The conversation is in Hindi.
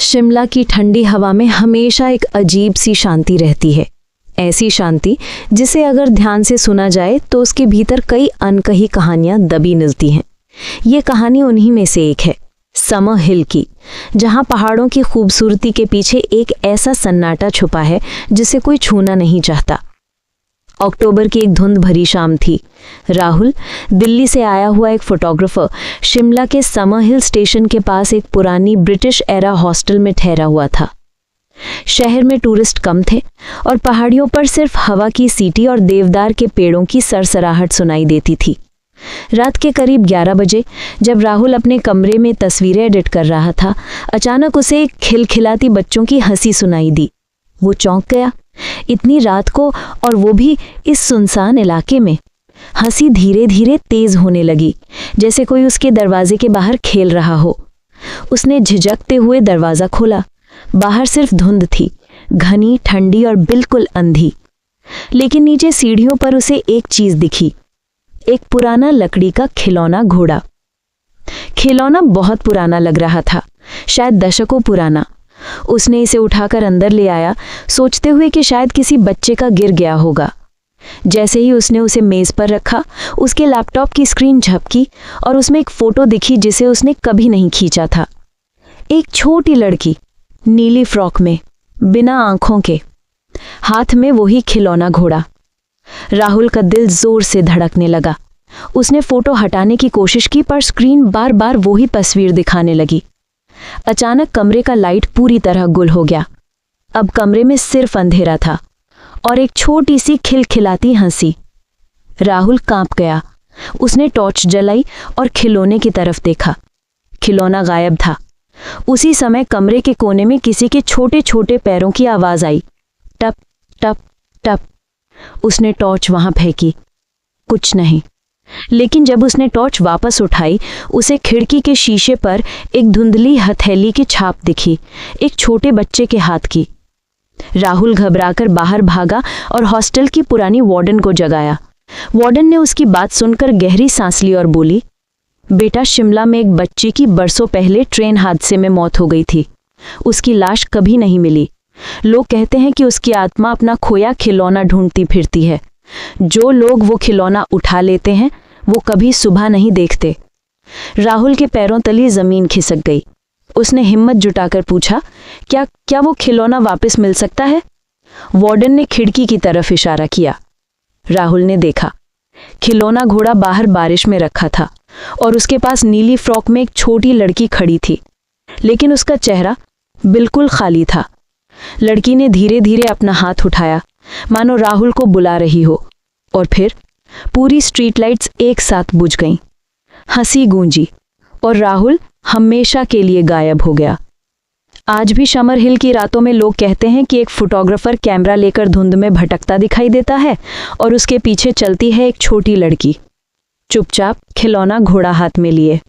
शिमला की ठंडी हवा में हमेशा एक अजीब सी शांति रहती है। ऐसी शांति जिसे अगर ध्यान से सुना जाए तो उसके भीतर कई अनकही कहानियां दबी मिलती हैं। ये कहानी उन्हीं में से एक है, समर हिल की, जहां पहाड़ों की खूबसूरती के पीछे एक ऐसा सन्नाटा छुपा है जिसे कोई छूना नहीं चाहता। अक्टूबर की एक धुंध भरी शाम थी। राहुल, दिल्ली से आया हुआ एक फोटोग्राफर, शिमला के समर हिल स्टेशन के पास एक पुरानी ब्रिटिश एरा हॉस्टल में ठहरा हुआ था। शहर में टूरिस्ट कम थे और पहाड़ियों पर सिर्फ हवा की सीटी और देवदार के पेड़ों की सरसराहट सुनाई देती थी। रात के करीब 11 बजे जब राहुल अपने कमरे में तस्वीरें एडिट कर रहा था, अचानक उसे एक खिलखिलाती बच्चों की हंसी सुनाई दी। वो चौंक गया। इतनी रात को, और वो भी इस सुनसान इलाके में। हंसी धीरे धीरे तेज होने लगी, जैसे कोई उसके दरवाजे के बाहर खेल रहा हो। उसने झिझकते हुए दरवाजा खोला। बाहर सिर्फ धुंध थी, घनी, ठंडी और बिल्कुल अंधी। लेकिन नीचे सीढ़ियों पर उसे एक चीज दिखी, एक पुराना लकड़ी का खिलौना घोड़ा। खिलौना बहुत पुराना लग रहा था, शायद दशकों पुराना। उसने इसे उठाकर अंदर ले आया, सोचते हुए कि शायद किसी बच्चे का गिर गया होगा। जैसे ही उसने उसे मेज पर रखा, उसके लैपटॉप की स्क्रीन झपकी और उसमें एक फोटो दिखी जिसे उसने कभी नहीं खींचा था। एक छोटी लड़की, नीली फ्रॉक में, बिना आंखों के, हाथ में वही खिलौना घोड़ा। राहुल का दिल जोर से धड़कने लगा। उसने फोटो हटाने की कोशिश की, पर स्क्रीन बार बार वही तस्वीर दिखाने लगी। अचानक कमरे का लाइट पूरी तरह गुल हो गया। अब कमरे में सिर्फ अंधेरा था और एक छोटी सी खिलखिलाती हंसी। राहुल कांप गया। उसने टॉर्च जलाई और खिलौने की तरफ देखा। खिलौना गायब था। उसी समय कमरे के कोने में किसी के छोटे छोटे पैरों की आवाज आई, टप टप टप। उसने टॉर्च वहां फेंकी, कुछ नहीं। लेकिन जब उसने टॉर्च वापस उठाई, उसे खिड़की के शीशे पर एक धुंधली हथेली की छाप दिखी, एक छोटे बच्चे के हाथ की। राहुल घबराकर बाहर भागा और हॉस्टल की पुरानी वार्डन को जगाया। वार्डन ने उसकी बात सुनकर गहरी सांस ली और बोली, बेटा, शिमला में एक बच्ची की बरसों पहले ट्रेन हादसे में मौत हो गई थी। उसकी लाश कभी नहीं मिली। लोग कहते हैं कि उसकी आत्मा अपना खोया खिलौना ढूंढती फिरती है। जो लोग वो खिलौना उठा लेते हैं, वो कभी सुबह नहीं देखते। राहुल के पैरों तले जमीन खिसक गई। उसने हिम्मत जुटाकर पूछा, क्या वो खिलौना वापस मिल सकता है? वार्डन ने खिड़की की तरफ इशारा किया। राहुल ने देखा। खिलौना घोड़ा बाहर बारिश में रखा था और उसके पास नीली फ्रॉक में एक छोटी लड़की खड़ी थी, लेकिन उसका चेहरा बिल्कुल खाली था। लड़की ने धीरे धीरे अपना हाथ उठाया, मानो राहुल को बुला रही हो, और फिर पूरी स्ट्रीट लाइट्स एक साथ बुझ गईं। हंसी गूंजी और राहुल हमेशा के लिए गायब हो गया। आज भी समर हिल की रातों में लोग कहते हैं कि एक फोटोग्राफर कैमरा लेकर धुंध में भटकता दिखाई देता है और उसके पीछे चलती है एक छोटी लड़की, चुपचाप खिलौना घोड़ा हाथ में लिए।